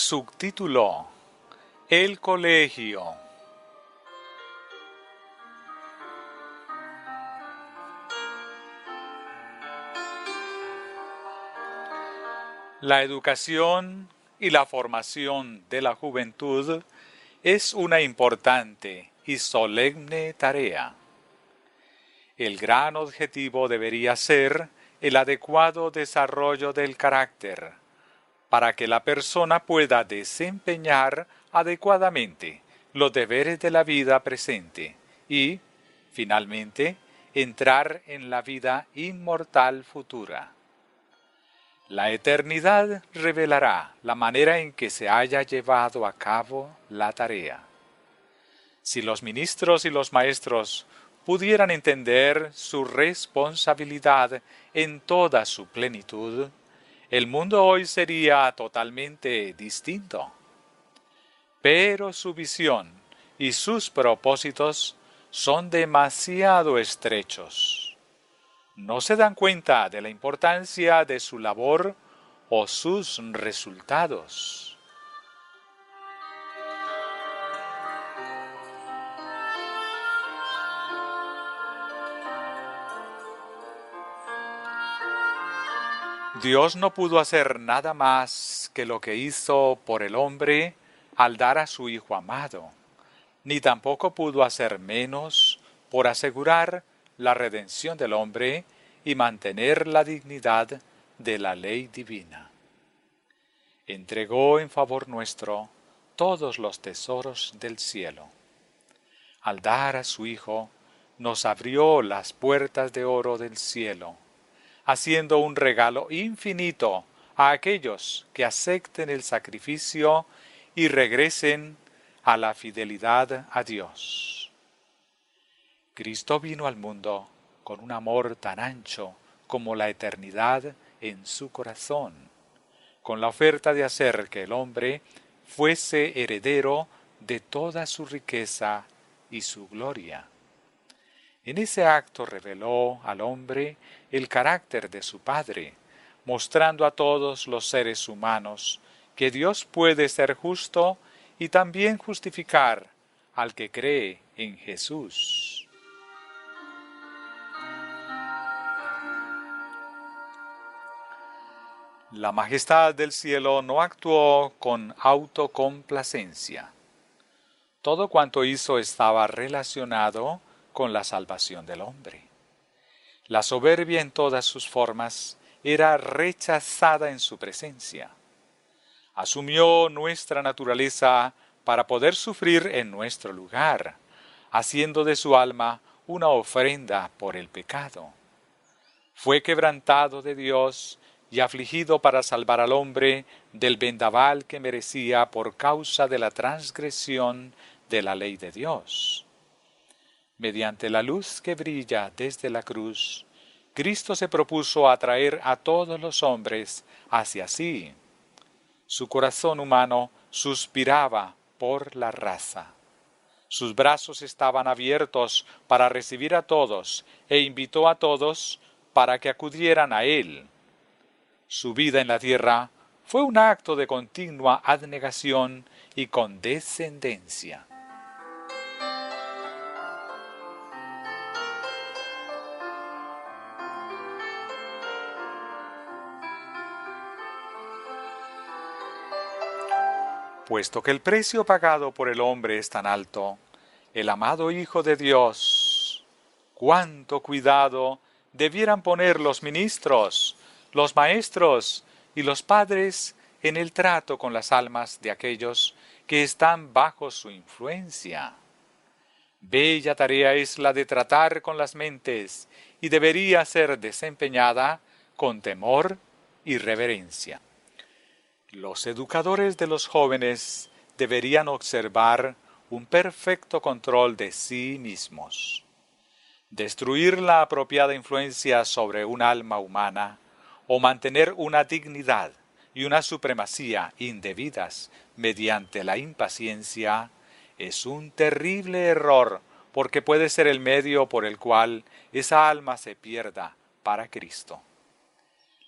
Subtítulo: El colegio. La educación y la formación de la juventud es una importante y solemne tarea. El gran objetivo debería ser el adecuado desarrollo del carácter, para que la persona pueda desempeñar adecuadamente los deberes de la vida presente y, finalmente, entrar en la vida inmortal futura. La eternidad revelará la manera en que se haya llevado a cabo la tarea. Si los ministros y los maestros pudieran entender su responsabilidad en toda su plenitud, el mundo hoy sería totalmente distinto. Pero su visión y sus propósitos son demasiado estrechos. No se dan cuenta de la importancia de su labor o sus resultados. Dios no pudo hacer nada más que lo que hizo por el hombre al dar a su Hijo amado, ni tampoco pudo hacer menos por asegurar la redención del hombre y mantener la dignidad de la ley divina. Entregó en favor nuestro todos los tesoros del cielo. Al dar a su Hijo, nos abrió las puertas de oro del cielo, haciendo un regalo infinito a aquellos que acepten el sacrificio y regresen a la fidelidad a Dios. Cristo vino al mundo con un amor tan ancho como la eternidad en su corazón, con la oferta de hacer que el hombre fuese heredero de toda su riqueza y su gloria. En ese acto reveló al hombre el carácter de su Padre, mostrando a todos los seres humanos que Dios puede ser justo y también justificar al que cree en Jesús. La majestad del cielo no actuó con autocomplacencia. Todo cuanto hizo estaba relacionado con la salvación del hombre. La soberbia en todas sus formas era rechazada en su presencia. Asumió nuestra naturaleza para poder sufrir en nuestro lugar, haciendo de su alma una ofrenda por el pecado. Fue quebrantado de Dios y afligido para salvar al hombre del vendaval que merecía por causa de la transgresión de la ley de Dios. Mediante la luz que brilla desde la cruz, Cristo se propuso atraer a todos los hombres hacia sí. Su corazón humano suspiraba por la raza. Sus brazos estaban abiertos para recibir a todos e invitó a todos para que acudieran a Él. Su vida en la tierra fue un acto de continua abnegación y condescendencia. Puesto que el precio pagado por el hombre es tan alto, el amado Hijo de Dios, cuánto cuidado debieran poner los ministros, los maestros y los padres en el trato con las almas de aquellos que están bajo su influencia. Bella tarea es la de tratar con las mentes y debería ser desempeñada con temor y reverencia. Los educadores de los jóvenes deberían observar un perfecto control de sí mismos. Destruir la apropiada influencia sobre un alma humana o mantener una dignidad y una supremacía indebidas mediante la impaciencia es un terrible error porque puede ser el medio por el cual esa alma se pierda para Cristo.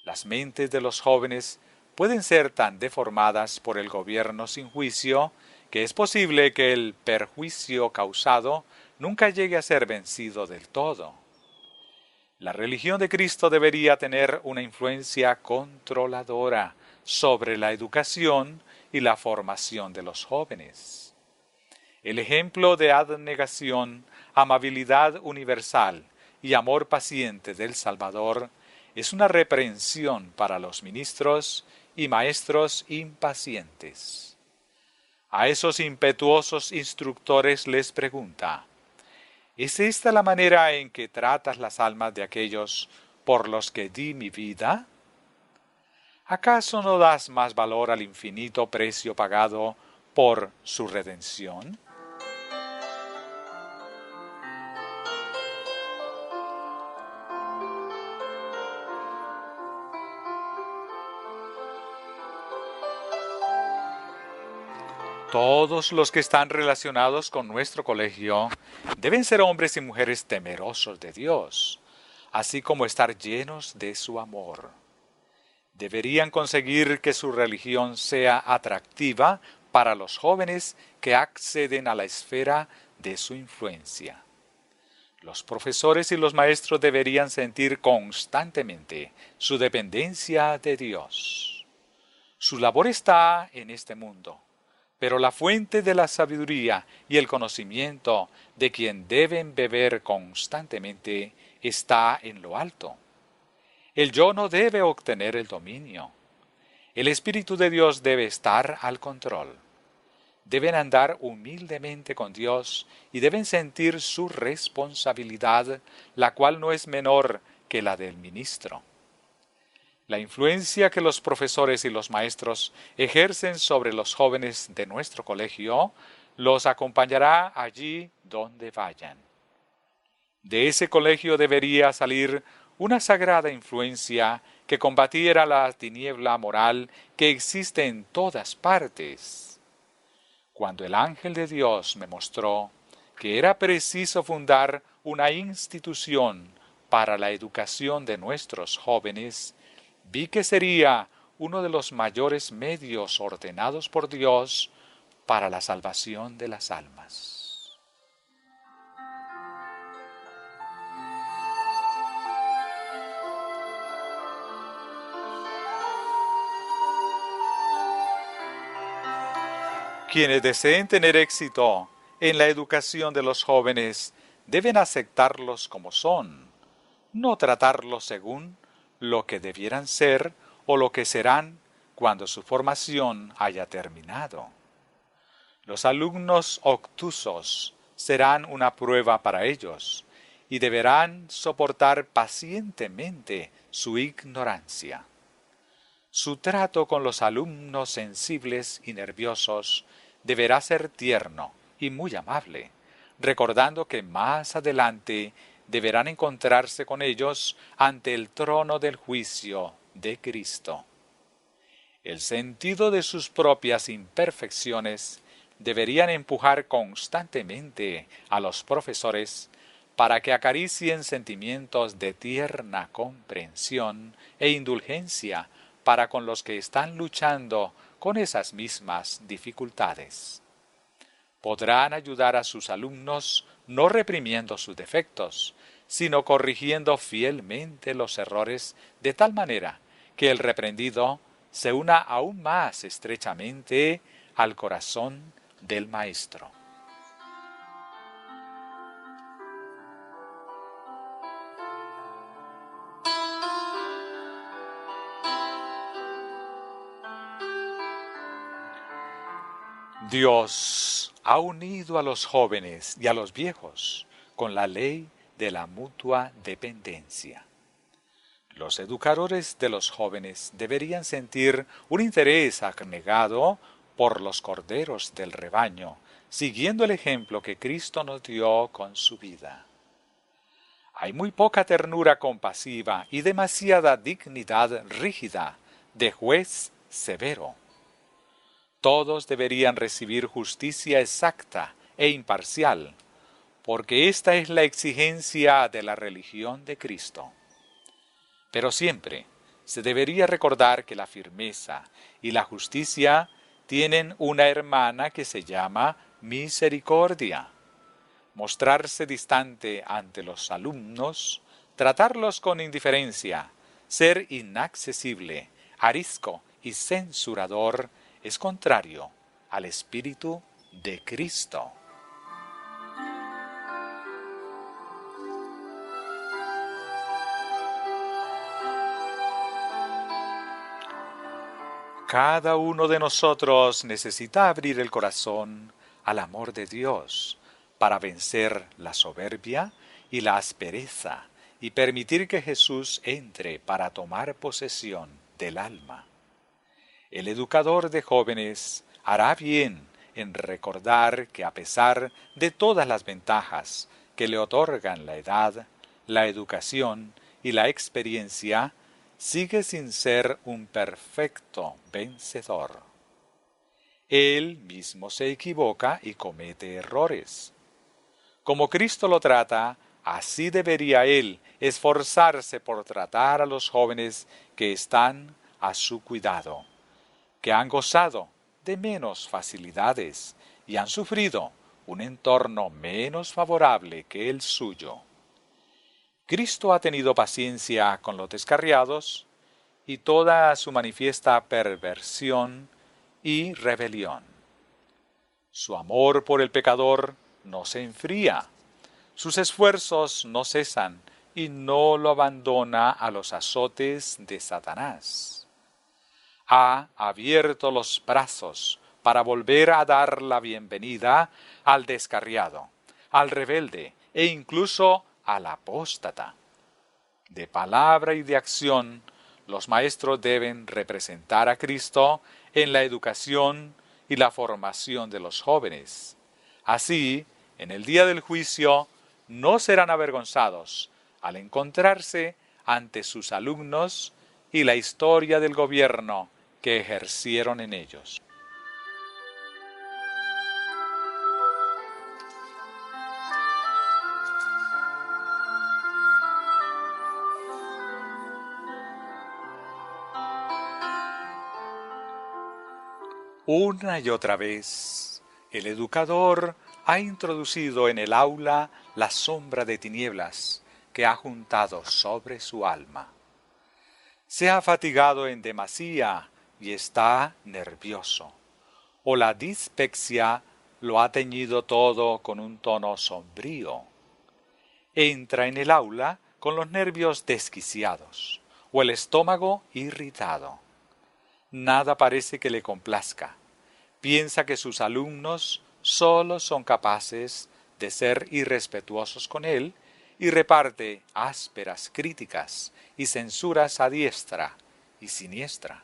Las mentes de los jóvenes pueden ser tan deformadas por el gobierno sin juicio que es posible que el perjuicio causado nunca llegue a ser vencido del todo. La religión de Cristo debería tener una influencia controladora sobre la educación y la formación de los jóvenes. El ejemplo de abnegación, amabilidad universal y amor paciente del Salvador es una reprensión para los ministros y maestros impacientes. A esos impetuosos instructores les pregunta: ¿es esta la manera en que tratas las almas de aquellos por los que di mi vida? ¿Acaso no das más valor al infinito precio pagado por su redención? Todos los que están relacionados con nuestro colegio deben ser hombres y mujeres temerosos de Dios, así como estar llenos de su amor. Deberían conseguir que su religión sea atractiva para los jóvenes que acceden a la esfera de su influencia. Los profesores y los maestros deberían sentir constantemente su dependencia de Dios. Su labor está en este mundo, pero la fuente de la sabiduría y el conocimiento de quien deben beber constantemente está en lo alto. El yo no debe obtener el dominio. El Espíritu de Dios debe estar al control. Deben andar humildemente con Dios y deben sentir su responsabilidad, la cual no es menor que la del ministro. La influencia que los profesores y los maestros ejercen sobre los jóvenes de nuestro colegio los acompañará allí donde vayan. De ese colegio debería salir una sagrada influencia que combatiera la tiniebla moral que existe en todas partes. Cuando el ángel de Dios me mostró que era preciso fundar una institución para la educación de nuestros jóvenes, vi que sería uno de los mayores medios ordenados por Dios para la salvación de las almas. Quienes deseen tener éxito en la educación de los jóvenes deben aceptarlos como son, no tratarlos según lo que debieran ser o lo que serán cuando su formación haya terminado. Los alumnos obtusos serán una prueba para ellos y deberán soportar pacientemente su ignorancia. Su trato con los alumnos sensibles y nerviosos deberá ser tierno y muy amable, recordando que más adelante deberán encontrarse con ellos ante el trono del juicio de Cristo. El sentido de sus propias imperfecciones deberían empujar constantemente a los profesores para que acaricien sentimientos de tierna comprensión e indulgencia para con los que están luchando con esas mismas dificultades. Podrán ayudar a sus alumnos no reprimiendo sus defectos, sino corrigiendo fielmente los errores de tal manera que el reprendido se una aún más estrechamente al corazón del maestro. Dios ha unido a los jóvenes y a los viejos con la ley de la mutua dependencia. Los educadores de los jóvenes deberían sentir un interés abnegado por los corderos del rebaño, siguiendo el ejemplo que Cristo nos dio con su vida. Hay muy poca ternura compasiva y demasiada dignidad rígida de juez severo. Todos deberían recibir justicia exacta e imparcial, porque esta es la exigencia de la religión de Cristo. Pero siempre, se debería recordar que la firmeza y la justicia tienen una hermana que se llama misericordia. Mostrarse distante ante los alumnos, tratarlos con indiferencia, ser inaccesible, arisco y censurador es contrario al espíritu de Cristo. Cada uno de nosotros necesita abrir el corazón al amor de Dios para vencer la soberbia y la aspereza y permitir que Jesús entre para tomar posesión del alma. El educador de jóvenes hará bien en recordar que a pesar de todas las ventajas que le otorgan la edad, la educación y la experiencia, sigue sin ser un perfecto vencedor. Él mismo se equivoca y comete errores. Como Cristo lo trata, así debería él esforzarse por tratar a los jóvenes que están a su cuidado, que han gozado de menos facilidades y han sufrido un entorno menos favorable que el suyo. Cristo ha tenido paciencia con los descarriados y toda su manifiesta perversión y rebelión. Su amor por el pecador no se enfría, sus esfuerzos no cesan y no lo abandona a los azotes de Satanás. Ha abierto los brazos para volver a dar la bienvenida al descarriado, al rebelde e incluso al apóstata. De palabra y de acción, los maestros deben representar a Cristo en la educación y la formación de los jóvenes. Así, en el día del juicio, no serán avergonzados al encontrarse ante sus alumnos y la historia del gobierno que ejercieron en ellos. Una y otra vez, el educador ha introducido en el aula la sombra de tinieblas que ha juntado sobre su alma. Se ha fatigado en demasía y está nervioso, o la dispepsia lo ha teñido todo con un tono sombrío. Entra en el aula con los nervios desquiciados, o el estómago irritado. Nada parece que le complazca. Piensa que sus alumnos solo son capaces de ser irrespetuosos con él y reparte ásperas críticas y censuras a diestra y siniestra.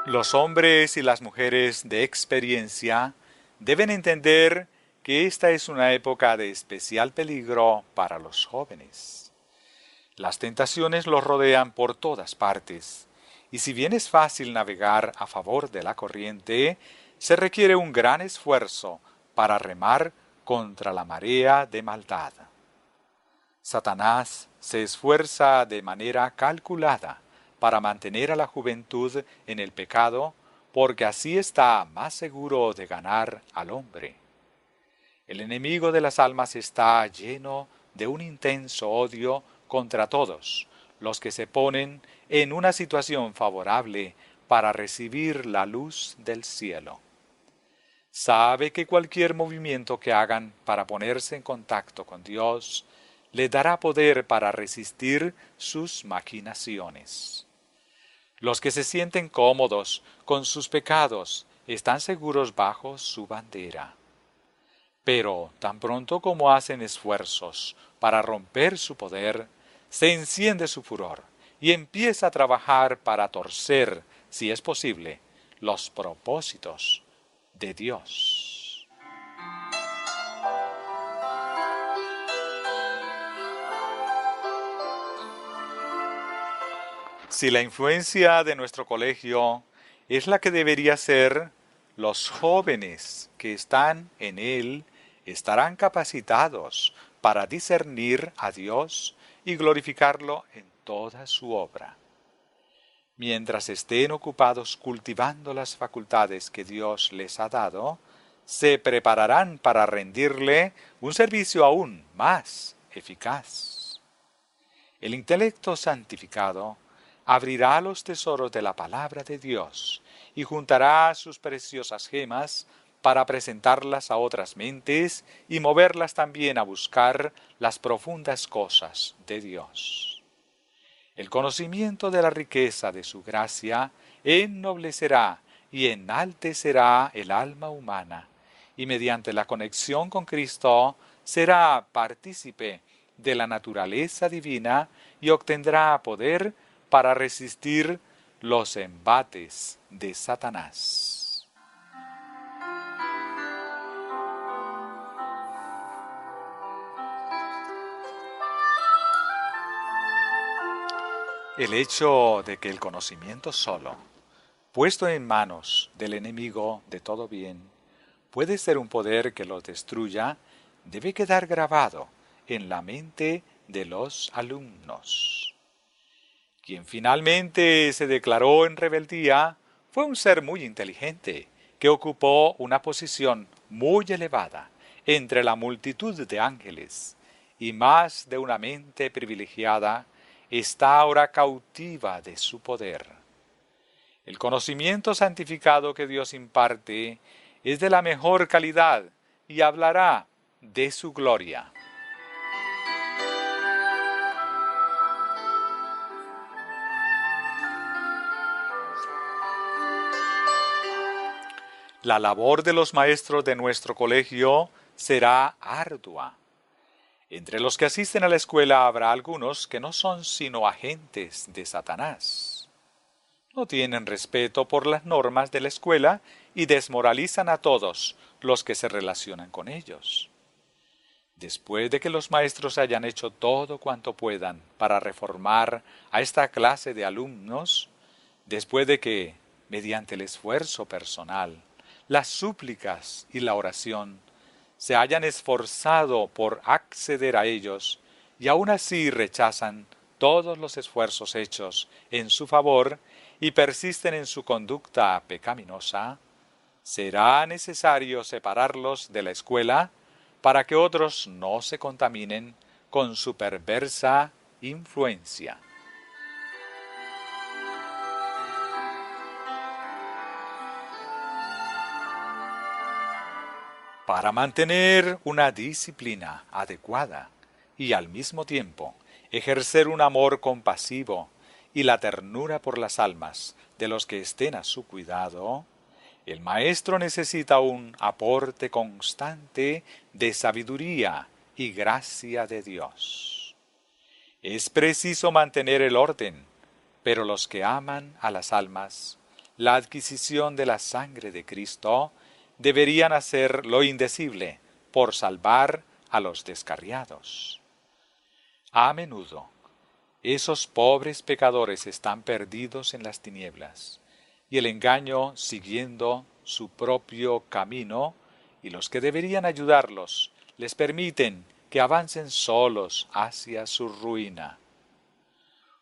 Los hombres y las mujeres de experiencia deben entender que esta es una época de especial peligro para los jóvenes. Las tentaciones los rodean por todas partes, y si bien es fácil navegar a favor de la corriente, se requiere un gran esfuerzo para remar contra la marea de maldad. Satanás se esfuerza de manera calculada para mantener a la juventud en el pecado, porque así está más seguro de ganar al hombre. El enemigo de las almas está lleno de un intenso odio contra todos los que se ponen en una situación favorable para recibir la luz del cielo. Sabe que cualquier movimiento que hagan para ponerse en contacto con Dios le dará poder para resistir sus maquinaciones. Los que se sienten cómodos con sus pecados están seguros bajo su bandera. Pero tan pronto como hacen esfuerzos para romper su poder, se enciende su furor y empieza a trabajar para torcer, si es posible, los propósitos de Dios. Si la influencia de nuestro colegio es la que debería ser, los jóvenes que están en él estarán capacitados para discernir a Dios y glorificarlo en toda su obra. Mientras estén ocupados cultivando las facultades que Dios les ha dado, se prepararán para rendirle un servicio aún más eficaz. El intelecto santificado abrirá los tesoros de la palabra de Dios y juntará sus preciosas gemas para presentarlas a otras mentes y moverlas también a buscar las profundas cosas de Dios. El conocimiento de la riqueza de su gracia ennoblecerá y enaltecerá el alma humana, y mediante la conexión con Cristo será partícipe de la naturaleza divina y obtendrá poder para resistir los embates de Satanás. El hecho de que el conocimiento solo, puesto en manos del enemigo de todo bien, puede ser un poder que los destruya, debe quedar grabado en la mente de los alumnos. Quien finalmente se declaró en rebeldía fue un ser muy inteligente, que ocupó una posición muy elevada entre la multitud de ángeles, y más de una mente privilegiada está ahora cautiva de su poder. El conocimiento santificado que Dios imparte es de la mejor calidad y hablará de su gloria. La labor de los maestros de nuestro colegio será ardua. Entre los que asisten a la escuela habrá algunos que no son sino agentes de Satanás. No tienen respeto por las normas de la escuela y desmoralizan a todos los que se relacionan con ellos. Después de que los maestros hayan hecho todo cuanto puedan para reformar a esta clase de alumnos, después de que, mediante el esfuerzo personal, las súplicas y la oración, se hayan esforzado por acceder a ellos y aún así rechazan todos los esfuerzos hechos en su favor y persisten en su conducta pecaminosa, será necesario separarlos de la escuela para que otros no se contaminen con su perversa influencia. Para mantener una disciplina adecuada y al mismo tiempo ejercer un amor compasivo y la ternura por las almas de los que estén a su cuidado, el maestro necesita un aporte constante de sabiduría y gracia de Dios. Es preciso mantener el orden, pero los que aman a las almas, la adquisición de la sangre de Cristo, deberían hacer lo indecible por salvar a los descarriados. A menudo, esos pobres pecadores están perdidos en las tinieblas, y el engaño siguiendo su propio camino, y los que deberían ayudarlos les permiten que avancen solos hacia su ruina.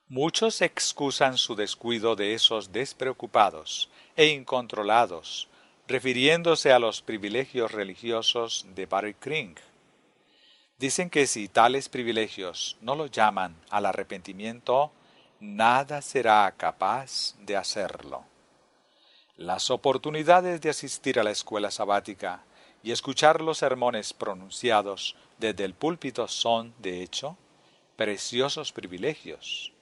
Muchos excusan su descuido de esos despreocupados e incontrolados, refiriéndose a los privilegios religiosos de Barry Cring. Dicen que si tales privilegios no los llaman al arrepentimiento, nada será capaz de hacerlo. Las oportunidades de asistir a la escuela sabática y escuchar los sermones pronunciados desde el púlpito son, de hecho, preciosos privilegios.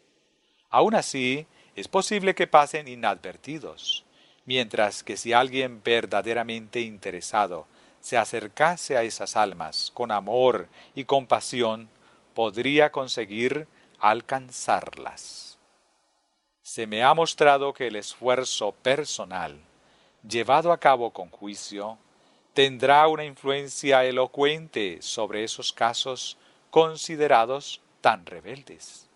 Aún así, es posible que pasen inadvertidos, mientras que si alguien verdaderamente interesado se acercase a esas almas con amor y compasión, podría conseguir alcanzarlas. Se me ha mostrado que el esfuerzo personal, llevado a cabo con juicio, tendrá una influencia elocuente sobre esos casos considerados tan rebeldes.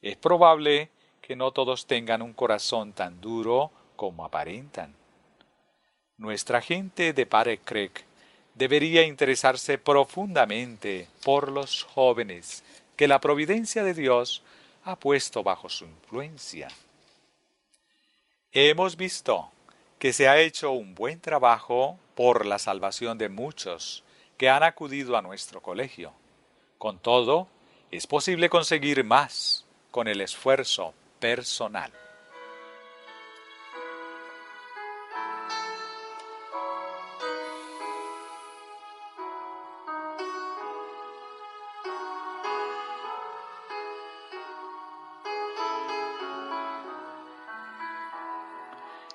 Es probable que no todos tengan un corazón tan duro como aparentan. Nuestra gente de Padre Craig debería interesarse profundamente por los jóvenes que la providencia de Dios ha puesto bajo su influencia. Hemos visto que se ha hecho un buen trabajo por la salvación de muchos que han acudido a nuestro colegio. Con todo, es posible conseguir más con el esfuerzo personal.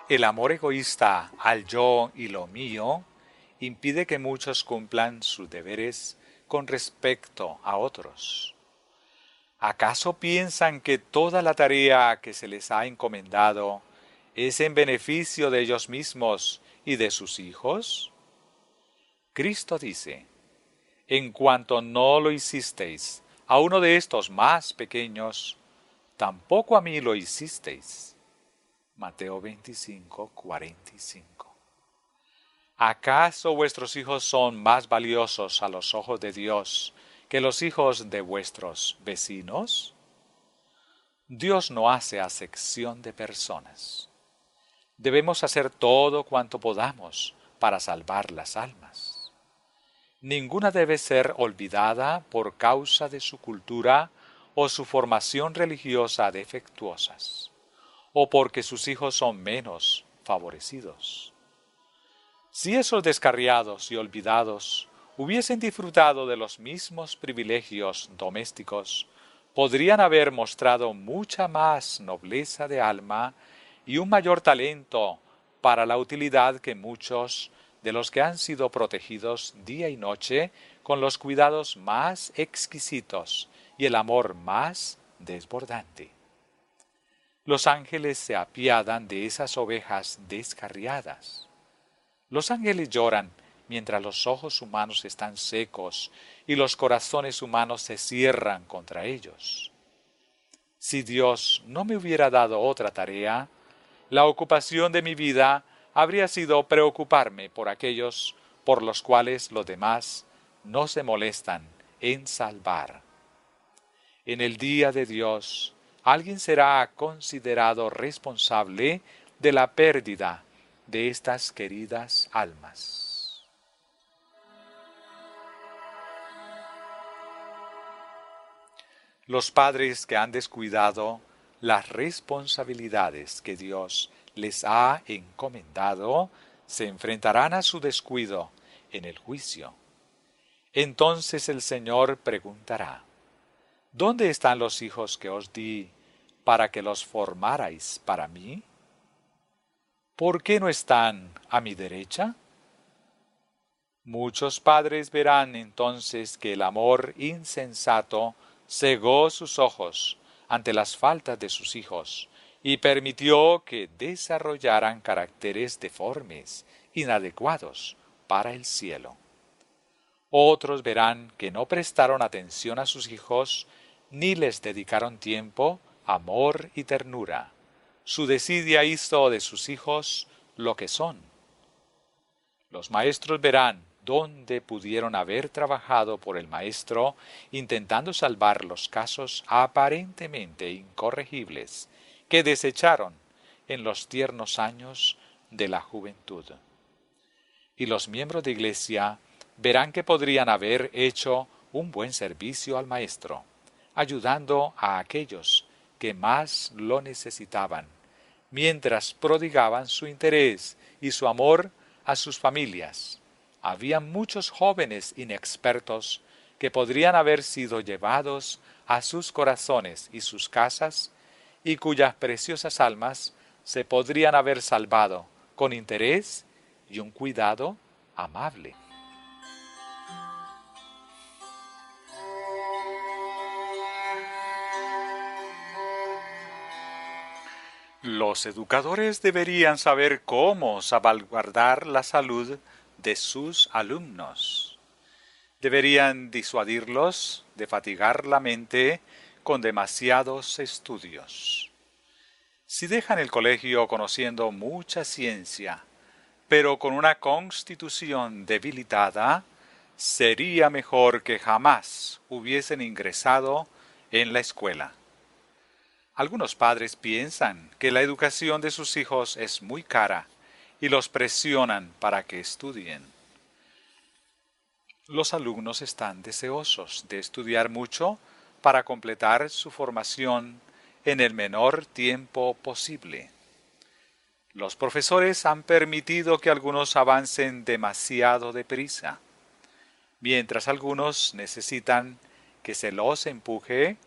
El amor egoísta al yo y lo mío impide que muchos cumplan sus deberes con respecto a otros. ¿Acaso piensan que toda la tarea que se les ha encomendado es en beneficio de ellos mismos y de sus hijos? Cristo dice, en cuanto no lo hicisteis a uno de estos más pequeños, tampoco a mí lo hicisteis. Mateo 25, 45. ¿Acaso vuestros hijos son más valiosos a los ojos de Dios que los hijos de vuestros vecinos? Dios no hace acepción de personas. Debemos hacer todo cuanto podamos para salvar las almas. Ninguna debe ser olvidada por causa de su cultura o su formación religiosa defectuosas, o porque sus hijos son menos favorecidos. Si esos descarriados y olvidados hubiesen disfrutado de los mismos privilegios domésticos, podrían haber mostrado mucha más nobleza de alma y un mayor talento para la utilidad que muchos de los que han sido protegidos día y noche con los cuidados más exquisitos y el amor más desbordante. Los ángeles se apiadan de esas ovejas descarriadas. Los ángeles lloran mientras los ojos humanos están secos y los corazones humanos se cierran contra ellos. Si Dios no me hubiera dado otra tarea, la ocupación de mi vida habría sido preocuparme por aquellos por los cuales los demás no se molestan en salvar. En el día de Dios, alguien será considerado responsable de la pérdida de estas queridas almas. Los padres que han descuidado las responsabilidades que Dios les ha encomendado se enfrentarán a su descuido en el juicio. Entonces el Señor preguntará: ¿dónde están los hijos que os di para que los formarais para mí? ¿Por qué no están a mi derecha? Muchos padres verán entonces que el amor insensato cegó sus ojos ante las faltas de sus hijos y permitió que desarrollaran caracteres deformes, inadecuados para el cielo. Otros verán que no prestaron atención a sus hijos ni les dedicaron tiempo, amor y ternura. Su desidia hizo de sus hijos lo que son. Los maestros verán dónde pudieron haber trabajado por el maestro intentando salvar los casos aparentemente incorregibles que desecharon en los tiernos años de la juventud. Y los miembros de iglesia verán que podrían haber hecho un buen servicio al maestro, ayudando a aquellos que más lo necesitaban, mientras prodigaban su interés y su amor a sus familias. Había muchos jóvenes inexpertos que podrían haber sido llevados a sus corazones y sus casas, y cuyas preciosas almas se podrían haber salvado con interés y un cuidado amable. Los educadores deberían saber cómo salvaguardar la salud de sus alumnos. Deberían disuadirlos de fatigar la mente con demasiados estudios. Si dejan el colegio conociendo mucha ciencia, pero con una constitución debilitada, sería mejor que jamás hubiesen ingresado en la escuela. Algunos padres piensan que la educación de sus hijos es muy cara y los presionan para que estudien. Los alumnos están deseosos de estudiar mucho para completar su formación en el menor tiempo posible. Los profesores han permitido que algunos avancen demasiado deprisa, mientras algunos necesitan que se los empuje,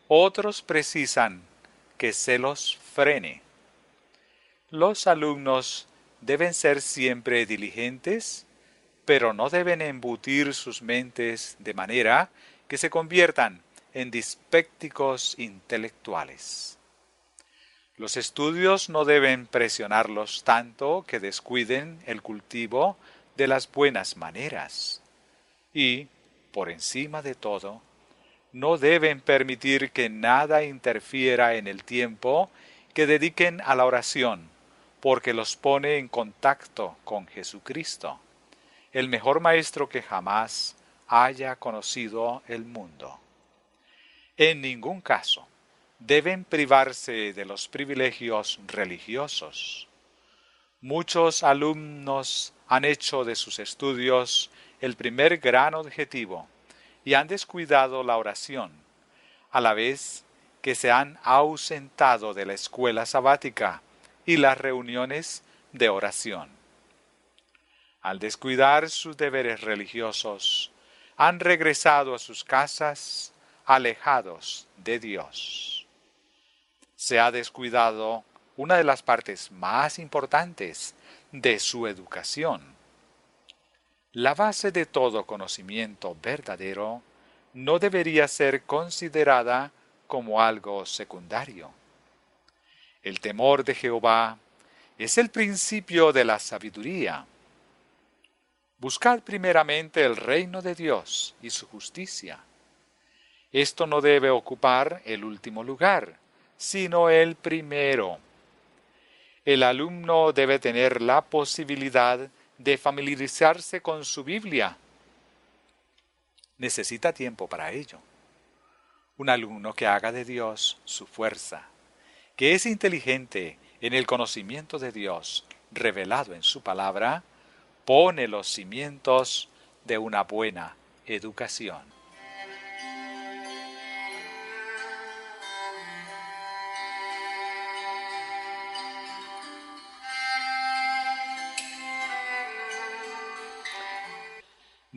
otros precisan que se los frene. Los alumnos deben ser siempre diligentes, pero no deben embutir sus mentes de manera que se conviertan en dispécticos intelectuales. Los estudios no deben presionarlos tanto que descuiden el cultivo de las buenas maneras. Y, por encima de todo, no deben permitir que nada interfiera en el tiempo que dediquen a la oración, porque los pone en contacto con Jesucristo, el mejor maestro que jamás haya conocido el mundo. En ningún caso deben privarse de los privilegios religiosos. Muchos alumnos han hecho de sus estudios el primer gran objetivo y han descuidado la oración, a la vez que se han ausentado de la escuela sabática y las reuniones de oración. Al descuidar sus deberes religiosos, han regresado a sus casas alejados de Dios. Se ha descuidado una de las partes más importantes de su educación. La base de todo conocimiento verdadero no debería ser considerada como algo secundario. El temor de Jehová es el principio de la sabiduría. Buscad primeramente el reino de Dios y su justicia. Esto no debe ocupar el último lugar, sino el primero. El alumno debe tener la posibilidad de familiarizarse con su Biblia. Necesita tiempo para ello. Un alumno que haga de Dios su fuerza, que es inteligente en el conocimiento de Dios revelado en su palabra, pone los cimientos de una buena educación.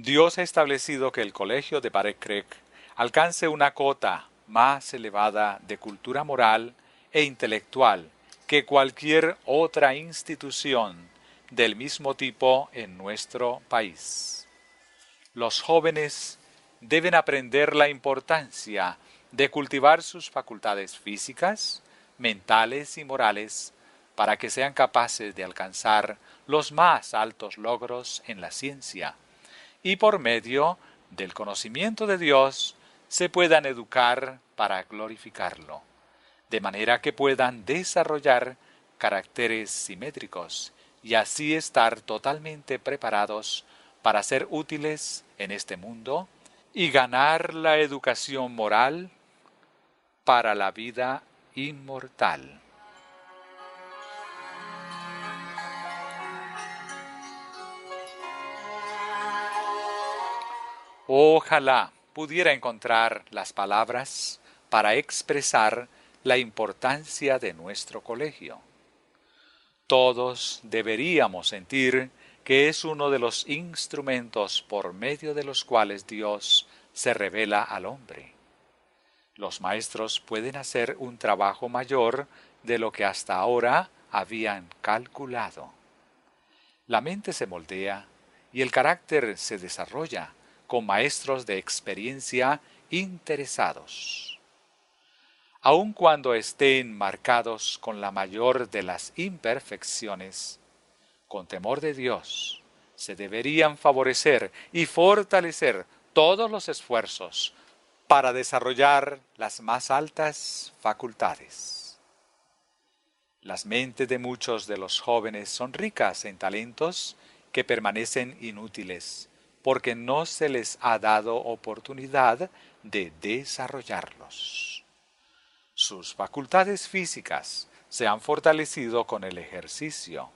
Dios ha establecido que el colegio de Barrett Creek alcance una cota más elevada de cultura moral e intelectual que cualquier otra institución del mismo tipo en nuestro país. Los jóvenes deben aprender la importancia de cultivar sus facultades físicas, mentales y morales para que sean capaces de alcanzar los más altos logros en la ciencia y por medio del conocimiento de Dios se puedan educar para glorificarlo, de manera que puedan desarrollar caracteres simétricos y así estar totalmente preparados para ser útiles en este mundo y ganar la educación moral para la vida inmortal. Ojalá pudiera encontrar las palabras para expresar la importancia de nuestro colegio. Todos deberíamos sentir que es uno de los instrumentos por medio de los cuales Dios se revela al hombre. Los maestros pueden hacer un trabajo mayor de lo que hasta ahora habían calculado. La mente se moldea y el carácter se desarrolla con maestros de experiencia interesados. Aun cuando estén marcados con la mayor de las imperfecciones, con temor de Dios, se deberían favorecer y fortalecer todos los esfuerzos para desarrollar las más altas facultades. Las mentes de muchos de los jóvenes son ricas en talentos que permanecen inútiles porque no se les ha dado oportunidad de desarrollarlos. Sus facultades físicas se han fortalecido con el ejercicio,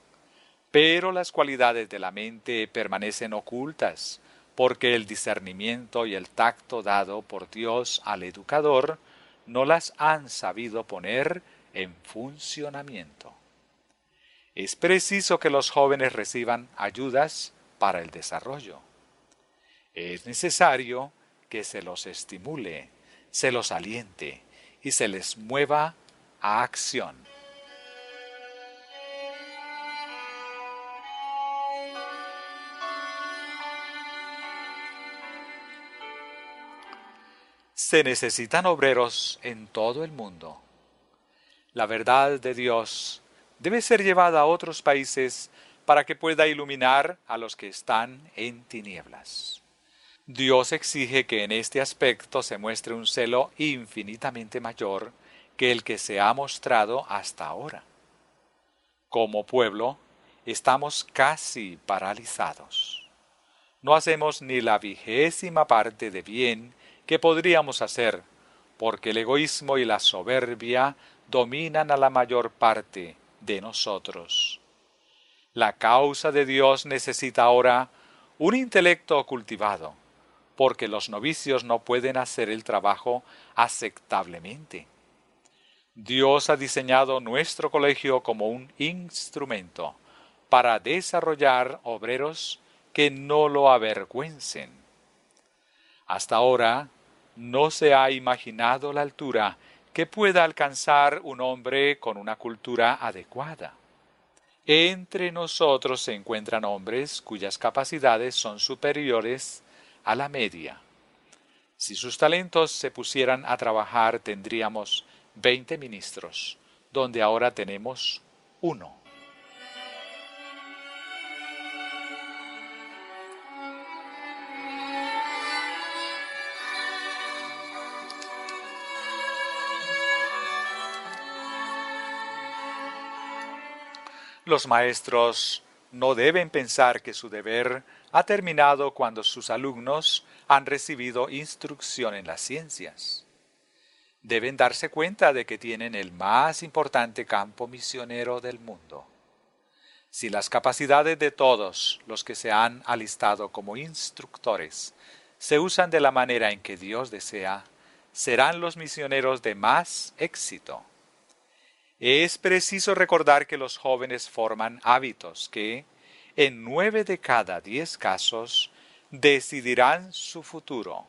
pero las cualidades de la mente permanecen ocultas porque el discernimiento y el tacto dado por Dios al educador no las han sabido poner en funcionamiento. Es preciso que los jóvenes reciban ayudas para el desarrollo. Es necesario que se los estimule, se los aliente y se les mueva a acción. Se necesitan obreros en todo el mundo. La verdad de Dios debe ser llevada a otros países para que pueda iluminar a los que están en tinieblas. Dios exige que en este aspecto se muestre un celo infinitamente mayor que el que se ha mostrado hasta ahora. Como pueblo, estamos casi paralizados. No hacemos ni la 20ª parte de bien que podríamos hacer, porque el egoísmo y la soberbia dominan a la mayor parte de nosotros. La causa de Dios necesita ahora un intelecto cultivado, porque los novicios no pueden hacer el trabajo aceptablemente. Dios ha diseñado nuestro colegio como un instrumento para desarrollar obreros que no lo avergüencen. Hasta ahora no se ha imaginado la altura que pueda alcanzar un hombre con una cultura adecuada. Entre nosotros se encuentran hombres cuyas capacidades son superiores a la media. Si sus talentos se pusieran a trabajar, tendríamos 20 ministros, donde ahora tenemos 1. Los maestros no deben pensar que su deber ha terminado cuando sus alumnos han recibido instrucción en las ciencias. Deben darse cuenta de que tienen el más importante campo misionero del mundo. Si las capacidades de todos los que se han alistado como instructores se usan de la manera en que Dios desea, serán los misioneros de más éxito. Es preciso recordar que los jóvenes forman hábitos que, en 9 de cada 10 casos, decidirán su futuro.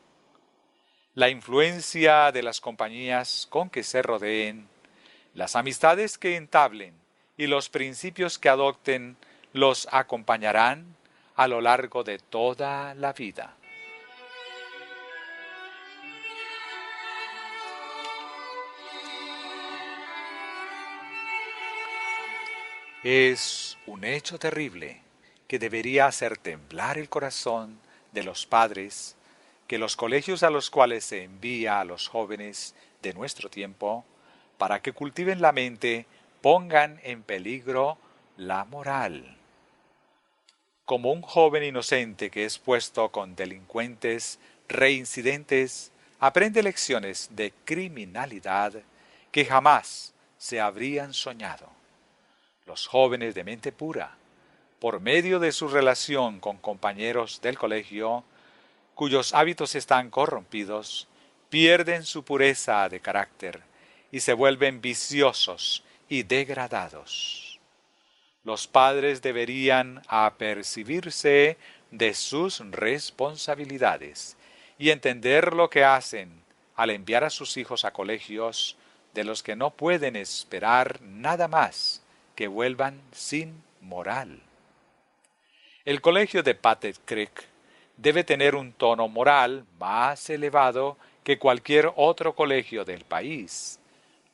La influencia de las compañías con que se rodeen, las amistades que entablen y los principios que adopten los acompañarán a lo largo de toda la vida. Es un hecho terrible que debería hacer temblar el corazón de los padres que los colegios a los cuales se envía a los jóvenes de nuestro tiempo para que cultiven la mente pongan en peligro la moral. Como un joven inocente que es puesto con delincuentes reincidentes, aprende lecciones de criminalidad que jamás se habrían soñado. Los jóvenes de mente pura, por medio de su relación con compañeros del colegio, cuyos hábitos están corrompidos, pierden su pureza de carácter y se vuelven viciosos y degradados. Los padres deberían apercibirse de sus responsabilidades y entender lo que hacen al enviar a sus hijos a colegios de los que no pueden esperar nada más que vuelvan sin moral. El colegio de Patent Creek debe tener un tono moral más elevado que cualquier otro colegio del país,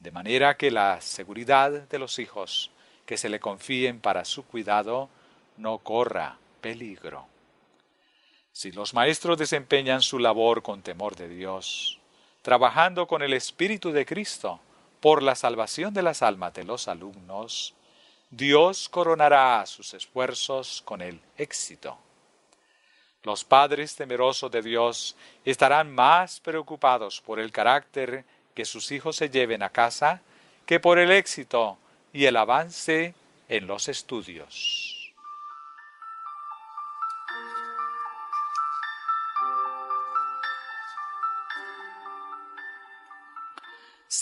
de manera que la seguridad de los hijos que se le confíen para su cuidado no corra peligro. Si los maestros desempeñan su labor con temor de Dios, trabajando con el Espíritu de Cristo, por la salvación de las almas de los alumnos, Dios coronará sus esfuerzos con el éxito. Los padres temerosos de Dios estarán más preocupados por el carácter que sus hijos se lleven a casa que por el éxito y el avance en los estudios.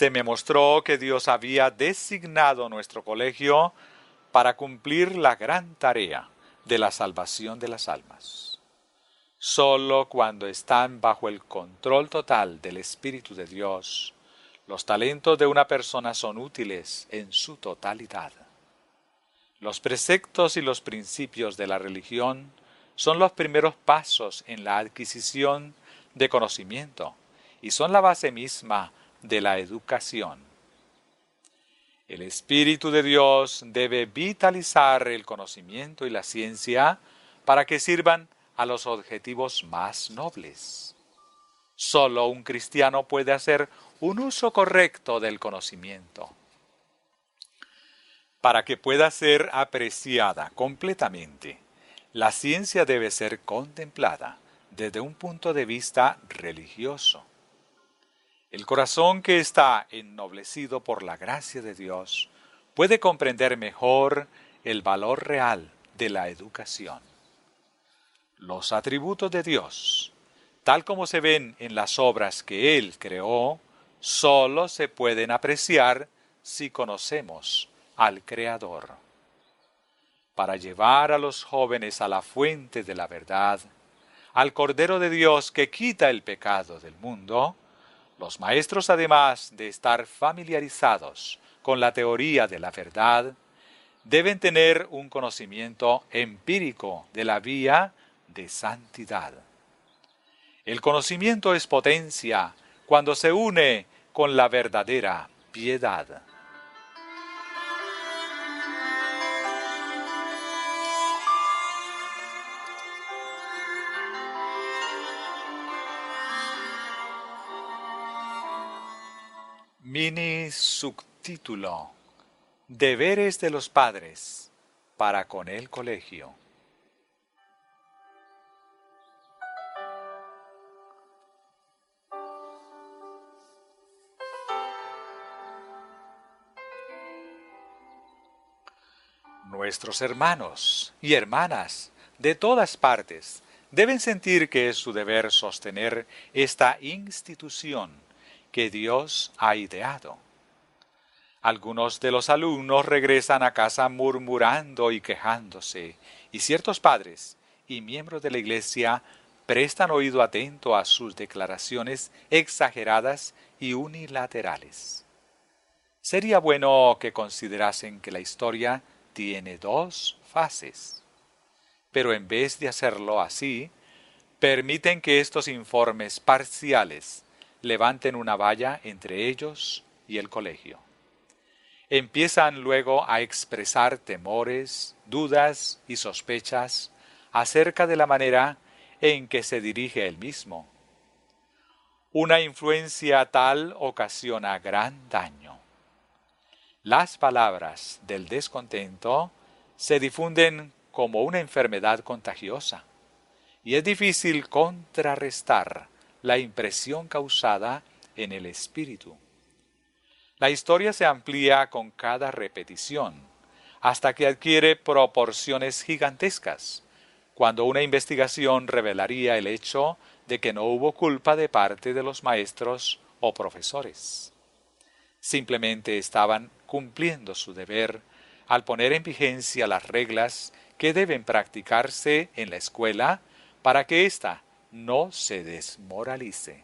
Se me mostró que Dios había designado nuestro colegio para cumplir la gran tarea de la salvación de las almas. Solo cuando están bajo el control total del Espíritu de Dios, los talentos de una persona son útiles en su totalidad. Los preceptos y los principios de la religión son los primeros pasos en la adquisición de conocimiento y son la base misma de la educación. El Espíritu de Dios debe vitalizar el conocimiento y la ciencia para que sirvan a los objetivos más nobles. Solo un cristiano puede hacer un uso correcto del conocimiento. Para que pueda ser apreciada completamente, la ciencia debe ser contemplada desde un punto de vista religioso. El corazón que está ennoblecido por la gracia de Dios puede comprender mejor el valor real de la educación. Los atributos de Dios, tal como se ven en las obras que Él creó, solo se pueden apreciar si conocemos al Creador. Para llevar a los jóvenes a la fuente de la verdad, al Cordero de Dios que quita el pecado del mundo, los maestros, además de estar familiarizados con la teoría de la verdad, deben tener un conocimiento empírico de la vía de santidad. El conocimiento es potencia cuando se une con la verdadera piedad. Mini subtítulo: Deberes de los padres para con el colegio. Nuestros hermanos y hermanas de todas partes deben sentir que es su deber sostener esta institución que Dios ha ideado. Algunos de los alumnos regresan a casa murmurando y quejándose, y ciertos padres y miembros de la Iglesia prestan oído atento a sus declaraciones exageradas y unilaterales. Sería bueno que considerasen que la historia tiene dos fases, pero en vez de hacerlo así, permiten que estos informes parciales levanten una valla entre ellos y el colegio. Empiezan luego a expresar temores, dudas y sospechas acerca de la manera en que se dirige el mismo. Una influencia tal ocasiona gran daño. Las palabras del descontento se difunden como una enfermedad contagiosa, y es difícil contrarrestar la impresión causada en el espíritu. La historia se amplía con cada repetición, hasta que adquiere proporciones gigantescas, cuando una investigación revelaría el hecho de que no hubo culpa de parte de los maestros o profesores. Simplemente estaban cumpliendo su deber al poner en vigencia las reglas que deben practicarse en la escuela para que ésta no se desmoralice.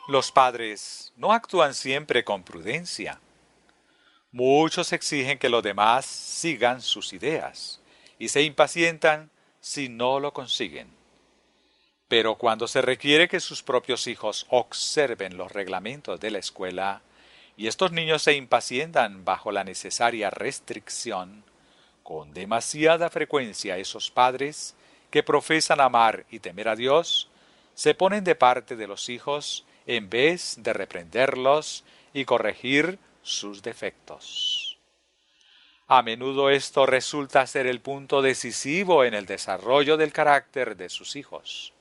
Los padres no actúan siempre con prudencia. Muchos exigen que los demás sigan sus ideas y se impacientan si no lo consiguen. Pero cuando se requiere que sus propios hijos observen los reglamentos de la escuela y estos niños se impacientan bajo la necesaria restricción, Con demasiada frecuencia esos padres que profesan amar y temer a Dios se ponen de parte de los hijos en vez de reprenderlos y corregir sus defectos. A menudo esto resulta ser el punto decisivo en el desarrollo del carácter de sus hijos.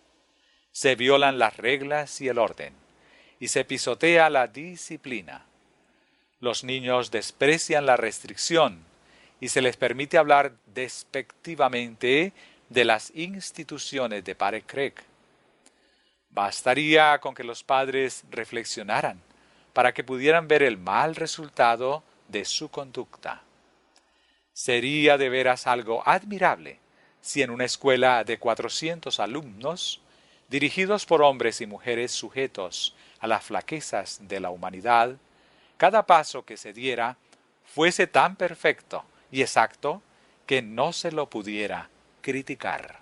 Se violan las reglas y el orden, y se pisotea la disciplina. Los niños desprecian la restricción y se les permite hablar despectivamente de las instituciones de Padre Craig. Bastaría con que los padres reflexionaran para que pudieran ver el mal resultado de su conducta. Sería de veras algo admirable si en una escuela de 400 alumnos, dirigidos por hombres y mujeres sujetos a las flaquezas de la humanidad, cada paso que se diera fuese tan perfecto y exacto que no se lo pudiera criticar.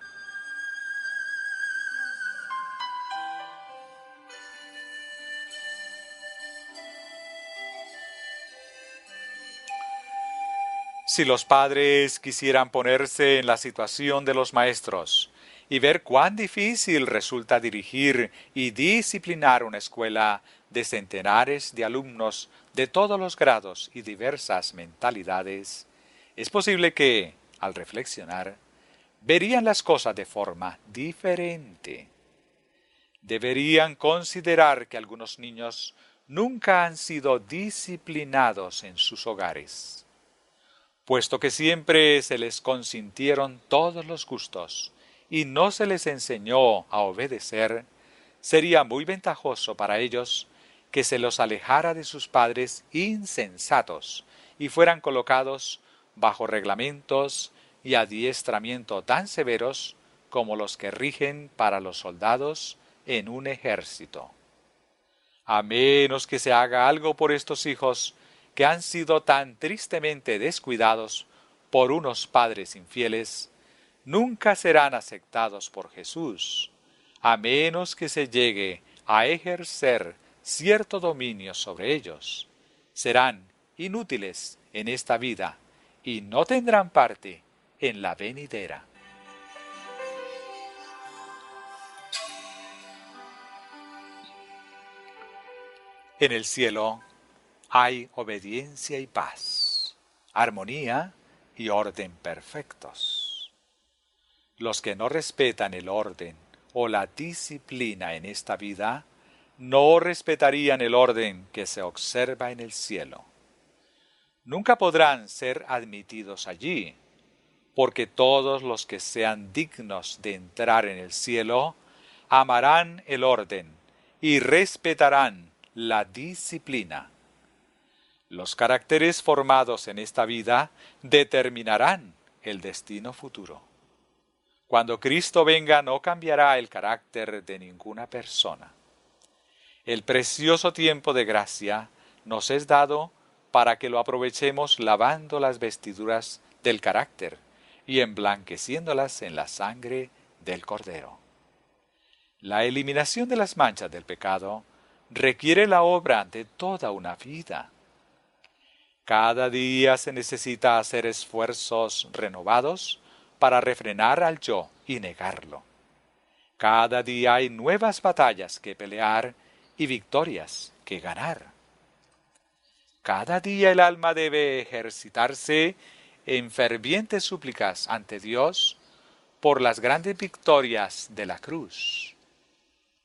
Si los padres quisieran ponerse en la situación de los maestros y ver cuán difícil resulta dirigir y disciplinar una escuela de centenares de alumnos de todos los grados y diversas mentalidades, es posible que, al reflexionar, verían las cosas de forma diferente. Deberían considerar que algunos niños nunca han sido disciplinados en sus hogares. Puesto que siempre se les consintieron todos los gustos y no se les enseñó a obedecer, sería muy ventajoso para ellos que se los alejara de sus padres insensatos y fueran colocados bajo reglamentos y adiestramiento tan severos como los que rigen para los soldados en un ejército. A menos que se haga algo por estos hijos que han sido tan tristemente descuidados por unos padres infieles, nunca serán aceptados por Jesús, a menos que se llegue a ejercer cierto dominio sobre ellos. Serán inútiles en esta vida y no tendrán parte en la venidera. En el cielo hay obediencia y paz, armonía y orden perfectos. Los que no respetan el orden o la disciplina en esta vida, no respetarían el orden que se observa en el cielo. Nunca podrán ser admitidos allí, porque todos los que sean dignos de entrar en el cielo amarán el orden y respetarán la disciplina. Los caracteres formados en esta vida determinarán el destino futuro. Cuando Cristo venga no cambiará el carácter de ninguna persona. El precioso tiempo de gracia nos es dado para que lo aprovechemos lavando las vestiduras del carácter y emblanqueciéndolas en la sangre del Cordero. La eliminación de las manchas del pecado requiere la obra de toda una vida. Cada día se necesita hacer esfuerzos renovados para refrenar al yo y negarlo. Cada día hay nuevas batallas que pelear y victorias que ganar. Cada día el alma debe ejercitarse en fervientes súplicas ante Dios por las grandes victorias de la cruz.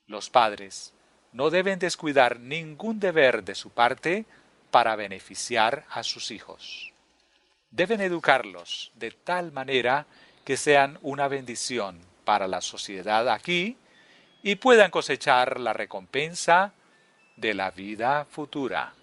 Los padres no deben descuidar ningún deber de su parte para beneficiar a sus hijos. Deben educarlos de tal manera que sean una bendición para la sociedad aquí y puedan cosechar la recompensa de la vida futura.